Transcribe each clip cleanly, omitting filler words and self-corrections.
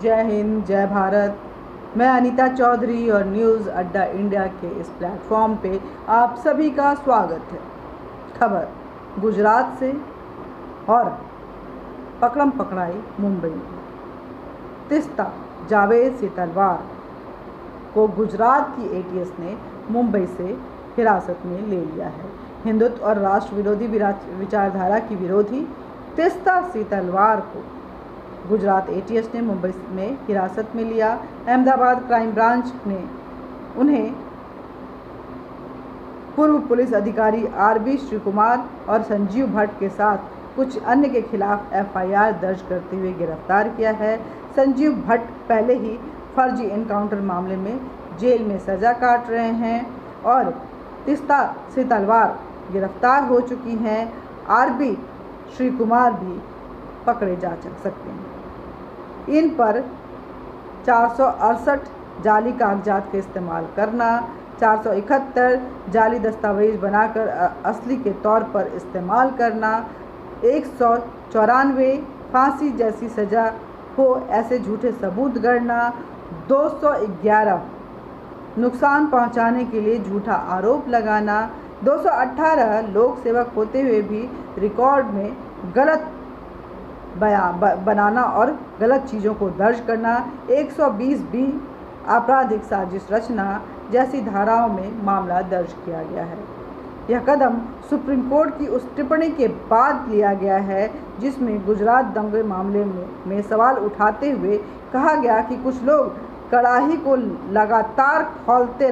जय हिंद, जय भारत। मैं अनीता चौधरी और न्यूज़ अड्डा इंडिया के इस प्लेटफॉर्म पे आप सभी का स्वागत है। खबर गुजरात से और पकड़म पकड़ाई मुंबई में। तीस्ता जावेद सी तलवार को गुजरात की एटीएस ने मुंबई से हिरासत में ले लिया है। हिंदुत्व और राष्ट्र विरोधी विचारधारा की विरोधी तीस्ता सी तलवार को गुजरात एटीएस ने मुंबई में हिरासत में लिया। अहमदाबाद क्राइम ब्रांच ने उन्हें पूर्व पुलिस अधिकारी आरबी श्रीकुमार और संजीव भट्ट के साथ कुछ अन्य के खिलाफ एफआईआर दर्ज करते हुए गिरफ्तार किया है। संजीव भट्ट पहले ही फर्जी एनकाउंटर मामले में जेल में सजा काट रहे हैं और तीस्ता सी तलवार गिरफ्तार हो चुकी हैं। आरबी श्रीकुमार भी पकड़े जा सकते हैं। इन पर 468 जाली कागजात के इस्तेमाल करना, 471 जाली दस्तावेज बनाकर असली के तौर पर इस्तेमाल करना, 194 फांसी जैसी सज़ा हो ऐसे झूठे सबूत गढ़ना, 211 नुकसान पहुंचाने के लिए झूठा आरोप लगाना, 218 लोक सेवक होते हुए भी रिकॉर्ड में गलत बनाना और गलत चीज़ों को दर्ज करना, 120 भी आपराधिक साजिश रचना जैसी धाराओं में मामला दर्ज किया गया है। यह कदम सुप्रीम कोर्ट की उस टिप्पणी के बाद लिया गया है जिसमें गुजरात दंगे मामले में सवाल उठाते हुए कहा गया कि कुछ लोग कड़ाही को लगातार खौलते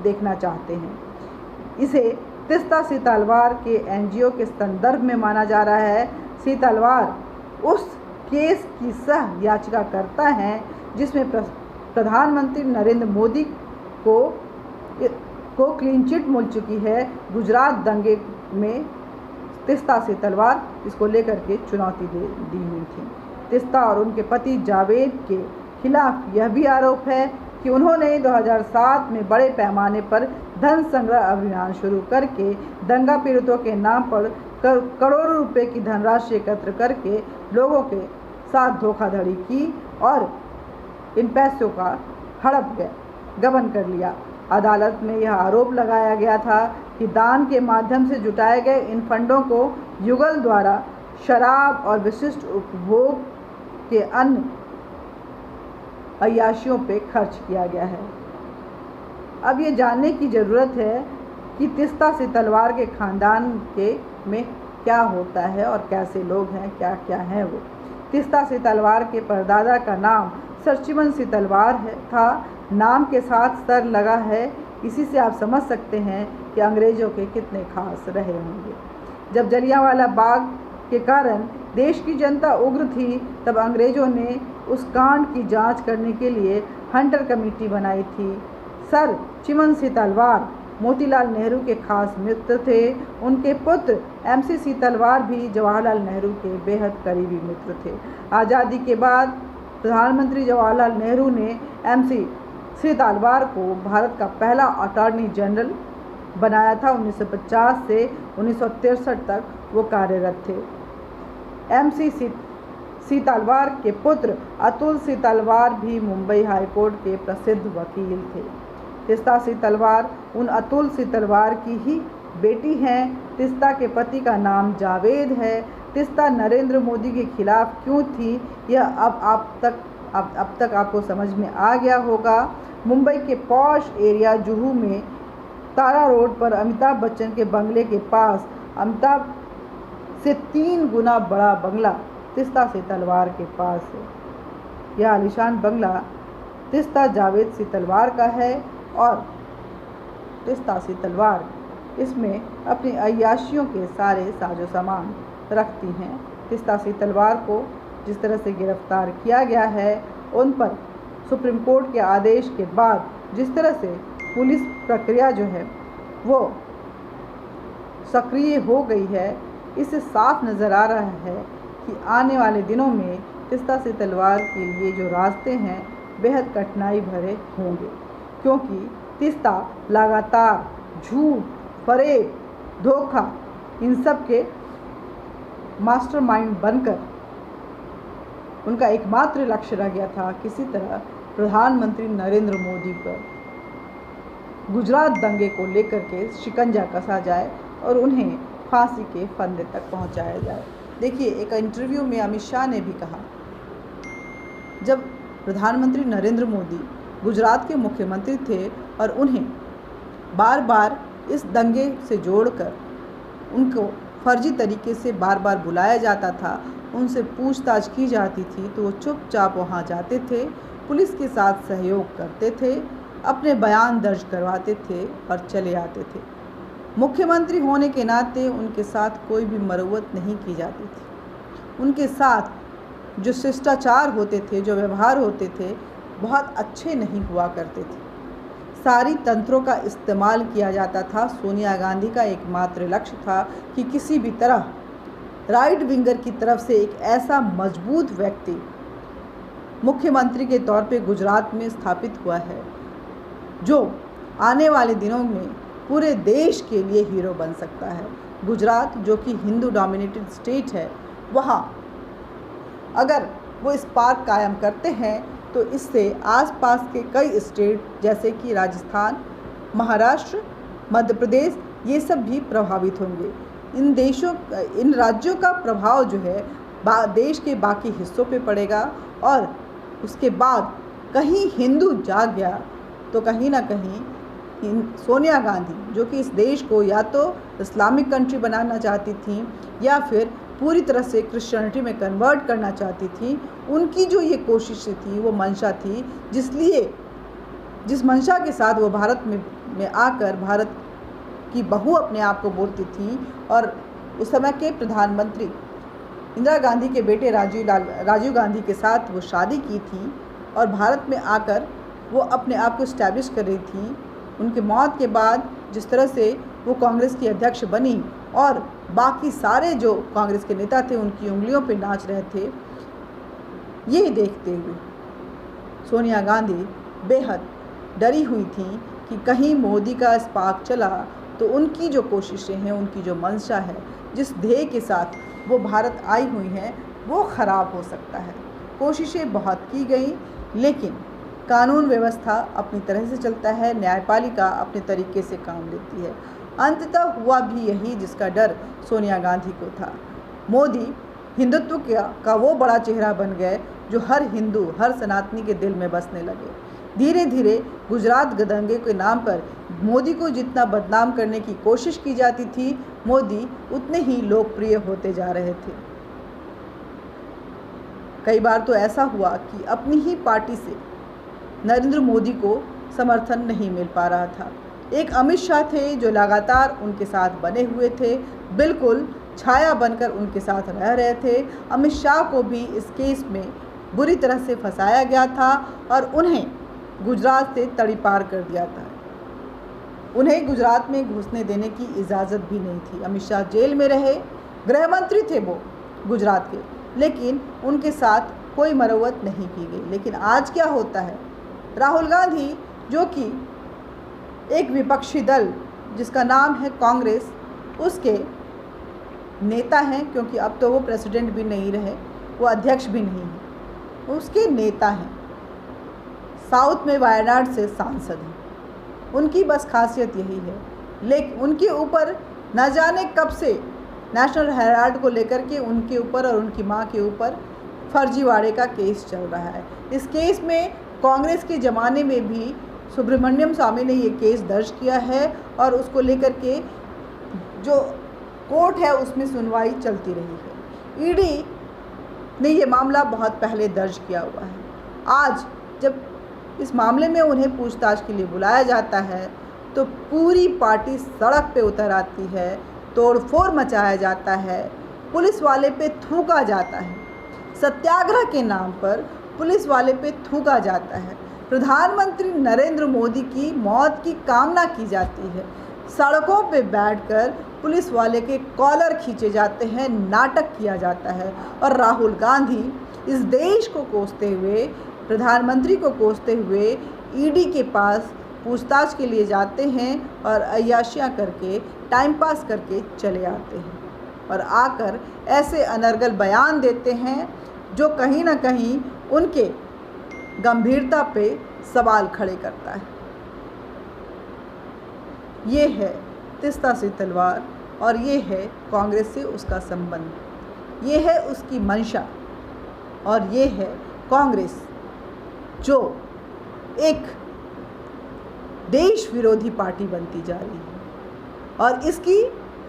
देखना चाहते हैं। इसे तीस्ता सी तलवार के एनजीओ के संदर्भ में माना जा रहा है। सी तलवार उस केस की सह याचिका करता है जिसमें प्रधानमंत्री नरेंद्र मोदी को क्लीन चिट मिल चुकी है। गुजरात दंगे में तीस्ता सी तलवार इसको लेकर के चुनौती दी हुई थी। तीस्ता और उनके पति जावेद के खिलाफ यह भी आरोप है कि उन्होंने 2007 में बड़े पैमाने पर धन संग्रह अभियान शुरू करके दंगा पीड़ितों के नाम पर करोड़ों रुपए की धनराशि एकत्र करके लोगों के साथ धोखाधड़ी की और इन पैसों का हड़प गबन कर लिया। अदालत में यह आरोप लगाया गया था कि दान के माध्यम से जुटाए गए इन फंडों को युगल द्वारा शराब और विशिष्ट उपभोग के अन्य अय्याशियों पे खर्च किया गया है। अब ये जानने की ज़रूरत है कि तीस्ता सी तलवार के खानदान में क्या होता है और कैसे लोग हैं, क्या क्या हैं वो। तीस्ता सी तलवार के परदादा का नाम सर चिमन सी तलवार था। नाम के साथ सर लगा है, इसी से आप समझ सकते हैं कि अंग्रेज़ों के कितने खास रहे होंगे। जब जलियांवाला बाग के कारण देश की जनता उग्र थी तब अंग्रेज़ों ने उस कांड की जांच करने के लिए हंटर कमेटी बनाई थी। सर चिमन सी तलवार मोतीलाल नेहरू के खास मित्र थे। उनके पुत्र एमसी सी तलवार भी जवाहरलाल नेहरू के बेहद करीबी मित्र थे। आज़ादी के बाद प्रधानमंत्री जवाहरलाल नेहरू ने एमसी सी तलवार को भारत का पहला अटॉर्नी जनरल बनाया था। 1950 से 1963 तक वो कार्यरत थे। एमसी सी तलवार के पुत्र अतुल सी तलवार भी मुंबई हाईकोर्ट के प्रसिद्ध वकील थे। तीस्ता सी तलवार उन अतुल सी तलवार की ही बेटी हैं। तीस्ता के पति का नाम जावेद है। तीस्ता नरेंद्र मोदी के खिलाफ क्यों थी यह अब तक आपको समझ में आ गया होगा। मुंबई के पॉश एरिया जुहू में तारा रोड पर अमिताभ बच्चन के बंगले के पास अमिताभ से 3 गुना बड़ा बंगला तीस्ता सी तलवार के पास है। यह आलीशान बंगला तीस्ता जावेद सी तलवार का है और तीस्ता सी तलवार इसमें अपनी अय्याशियों के सारे साजो सामान रखती हैं। तीस्ता सी तलवार को जिस तरह से गिरफ्तार किया गया है उन पर सुप्रीम कोर्ट के आदेश के बाद जिस तरह से पुलिस प्रक्रिया जो है वो सक्रिय हो गई है, इससे साफ नज़र आ रहा है कि आने वाले दिनों में तीस्ता सी तलवार के लिए जो रास्ते हैं बेहद कठिनाई भरे होंगे, क्योंकि तीस्ता लगातार झूठ, फरेब, धोखा इन सब के मास्टरमाइंड बनकर उनका एकमात्र लक्ष्य रह गया था किसी तरह प्रधानमंत्री नरेंद्र मोदी पर गुजरात दंगे को लेकर के शिकंजा कसा जाए और उन्हें फांसी के फंदे तक पहुंचाया जाए। देखिए, एक इंटरव्यू में अमित शाह ने भी कहा, जब प्रधानमंत्री नरेंद्र मोदी गुजरात के मुख्यमंत्री थे और उन्हें बार बार इस दंगे से जोड़कर उनको फर्जी तरीके से बार बार बुलाया जाता था, उनसे पूछताछ की जाती थी, तो वो चुपचाप वहाँ जाते थे, पुलिस के साथ सहयोग करते थे, अपने बयान दर्ज करवाते थे और चले आते थे। मुख्यमंत्री होने के नाते उनके साथ कोई भी मरम्मत नहीं की जाती थी। उनके साथ जो शिष्टाचार होते थे, जो व्यवहार होते थे, बहुत अच्छे नहीं हुआ करते थे। सारी तंत्रों का इस्तेमाल किया जाता था। सोनिया गांधी का एकमात्र लक्ष्य था कि किसी भी तरह राइट विंगर की तरफ से एक ऐसा मजबूत व्यक्ति मुख्यमंत्री के तौर पे गुजरात में स्थापित हुआ है जो आने वाले दिनों में पूरे देश के लिए हीरो बन सकता है। गुजरात जो कि हिंदू डोमिनेटेड स्टेट है, वहाँ अगर वो इस पार्क कायम करते हैं तो इससे आसपास के कई स्टेट जैसे कि राजस्थान, महाराष्ट्र, मध्य प्रदेश, ये सब भी प्रभावित होंगे। इन राज्यों का प्रभाव जो है देश के बाकी हिस्सों पे पड़ेगा और उसके बाद कहीं हिंदू जाग गया तो कहीं ना कहीं सोनिया गांधी, जो कि इस देश को या तो इस्लामिक कंट्री बनाना चाहती थी या फिर पूरी तरह से क्रिश्चियनिटी में कन्वर्ट करना चाहती थी, उनकी जो ये कोशिश थी, वो मंशा थी, जिस मंशा के साथ वो भारत में आकर भारत की बहू अपने आप को बोलती थी और उस समय के प्रधानमंत्री इंदिरा गांधी के बेटे राजीव गांधी के साथ वो शादी की थी और भारत में आकर वो अपने आप को इस्टेब्लिश कर रही थी। उनके मौत के बाद जिस तरह से वो कांग्रेस की अध्यक्ष बनी और बाकी सारे जो कांग्रेस के नेता थे उनकी उंगलियों पे नाच रहे थे, ये देखते हुए सोनिया गांधी बेहद डरी हुई थी कि कहीं मोदी का स्पार्क चला तो उनकी जो कोशिशें हैं, उनकी जो मंशा है, जिस ध्येय के साथ वो भारत आई हुई हैं, वो ख़राब हो सकता है। कोशिशें बहुत की गई, लेकिन कानून व्यवस्था अपनी तरह से चलता है, न्यायपालिका अपने तरीके से काम लेती है। अंततः हुआ भी यही जिसका डर सोनिया गांधी को था। मोदी हिंदुत्व का वो बड़ा चेहरा बन गए जो हर हिंदू, हर सनातनी के दिल में बसने लगे। धीरे धीरे गुजरात दंगे के नाम पर मोदी को जितना बदनाम करने की कोशिश की जाती थी, मोदी उतने ही लोकप्रिय होते जा रहे थे। कई बार तो ऐसा हुआ कि अपनी ही पार्टी से नरेंद्र मोदी को समर्थन नहीं मिल पा रहा था। एक अमित शाह थे जो लगातार उनके साथ बने हुए थे, बिल्कुल छाया बनकर उनके साथ रह रहे थे। अमित शाह को भी इस केस में बुरी तरह से फंसाया गया था और उन्हें गुजरात से तड़ीपार कर दिया था। उन्हें गुजरात में घुसने देने की इजाज़त भी नहीं थी। अमित शाह जेल में रहे, गृह मंत्री थे वो गुजरात के, लेकिन उनके साथ कोई मरम्मत नहीं की गई। लेकिन आज क्या होता है, राहुल गांधी जो कि एक विपक्षी दल जिसका नाम है कांग्रेस, उसके नेता हैं, क्योंकि अब तो वो प्रेसिडेंट भी नहीं रहे, वो अध्यक्ष भी नहीं हैं, उसके नेता हैं। साउथ में वायनाड से सांसद हैं। उनकी बस खासियत यही है, लेकिन उनके ऊपर न जाने कब से नेशनल हेराल्ड को लेकर के उनके ऊपर और उनकी मां के ऊपर फर्जीवाड़े का केस चल रहा है। इस केस में कांग्रेस के ज़माने में भी सुब्रमण्यम स्वामी ने ये केस दर्ज किया है और उसको लेकर के जो कोर्ट है उसमें सुनवाई चलती रही है। ईडी ने ये मामला बहुत पहले दर्ज किया हुआ है। आज जब इस मामले में उन्हें पूछताछ के लिए बुलाया जाता है तो पूरी पार्टी सड़क पे उतर आती है, तोड़फोड़ मचाया जाता है, पुलिस वाले पे थूका जाता है, सत्याग्रह के नाम पर पुलिस वाले पे थूका जाता है, प्रधानमंत्री नरेंद्र मोदी की मौत की कामना की जाती है, सड़कों पे बैठकर पुलिस वाले के कॉलर खींचे जाते हैं, नाटक किया जाता है और राहुल गांधी इस देश को कोसते हुए, प्रधानमंत्री को कोसते हुए ईडी के पास पूछताछ के लिए जाते हैं और अय्याशियाँ करके, टाइम पास करके चले आते हैं और आकर ऐसे अनर्गल बयान देते हैं जो कहीं ना कहीं उनके गंभीरता पे सवाल खड़े करता है। ये है तीस्ता सी तलवार और ये है कांग्रेस से उसका संबंध, ये है उसकी मंशा और ये है कांग्रेस जो एक देश विरोधी पार्टी बनती जा रही है। और इसकी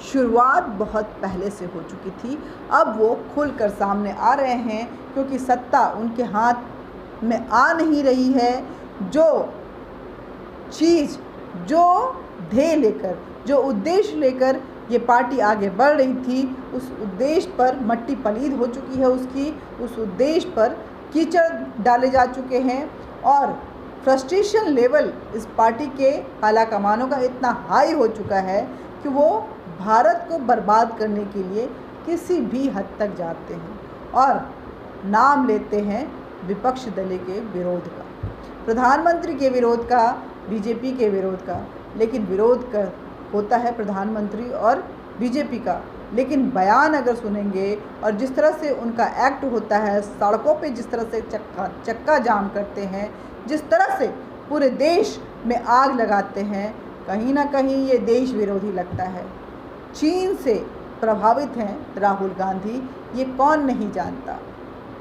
शुरुआत बहुत पहले से हो चुकी थी। अब वो खुलकर सामने आ रहे हैं क्योंकि सत्ता उनके हाथ में आ नहीं रही है। जो चीज़, जो ध्येय लेकर, जो उद्देश्य लेकर ये पार्टी आगे बढ़ रही थी, उस उद्देश्य पर मट्टी पलीद हो चुकी है उसकी, उस उद्देश्य पर कीचड़ डाले जा चुके हैं और फ्रस्ट्रेशन लेवल इस पार्टी के आला कमानों का इतना हाई हो चुका है कि वो भारत को बर्बाद करने के लिए किसी भी हद तक जाते हैं और नाम लेते हैं विपक्ष दल के विरोध का, प्रधानमंत्री के विरोध का, बीजेपी के विरोध का। लेकिन विरोध कर होता है प्रधानमंत्री और बीजेपी का, लेकिन बयान अगर सुनेंगे और जिस तरह से उनका एक्ट होता है, सड़कों पे जिस तरह से चक्का जाम करते हैं, जिस तरह से पूरे देश में आग लगाते हैं, कहीं ना कहीं ये देश विरोधी लगता है। चीन से प्रभावित हैं राहुल गांधी, ये कौन नहीं जानता।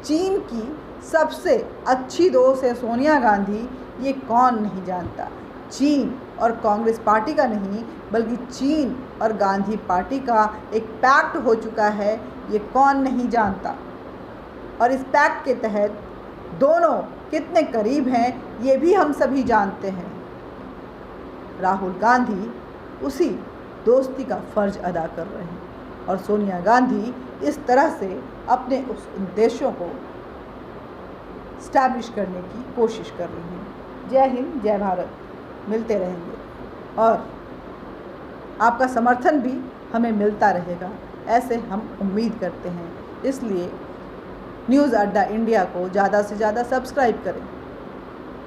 चीन की सबसे अच्छी दोस्त है सोनिया गांधी, ये कौन नहीं जानता। चीन और कांग्रेस पार्टी का नहीं बल्कि चीन और गांधी पार्टी का एक पैक्ट हो चुका है, ये कौन नहीं जानता। और इस पैक्ट के तहत दोनों कितने करीब हैं ये भी हम सभी जानते हैं। राहुल गांधी उसी दोस्ती का फ़र्ज अदा कर रहे हैं और सोनिया गांधी इस तरह से अपने उस उद्देश्यों को स्टैब्लिश करने की कोशिश कर रही हैं। जय हिंद, जय भारत। मिलते रहेंगे और आपका समर्थन भी हमें मिलता रहेगा, ऐसे हम उम्मीद करते हैं। इसलिए न्यूज़ अड्डा इंडिया को ज़्यादा से ज़्यादा सब्सक्राइब करें,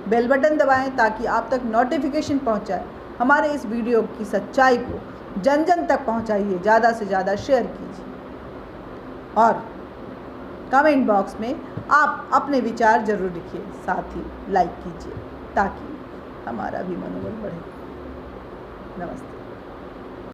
बेल बटन दबाएं ताकि आप तक नोटिफिकेशन पहुंचाए। हमारे इस वीडियो की सच्चाई को जन जन तक पहुंचाइए, ज़्यादा से ज़्यादा शेयर कीजिए और कमेंट बॉक्स में आप अपने विचार ज़रूर लिखिए, साथ ही लाइक कीजिए ताकि हमारा भी मनोबल बढ़े। नमस्ते।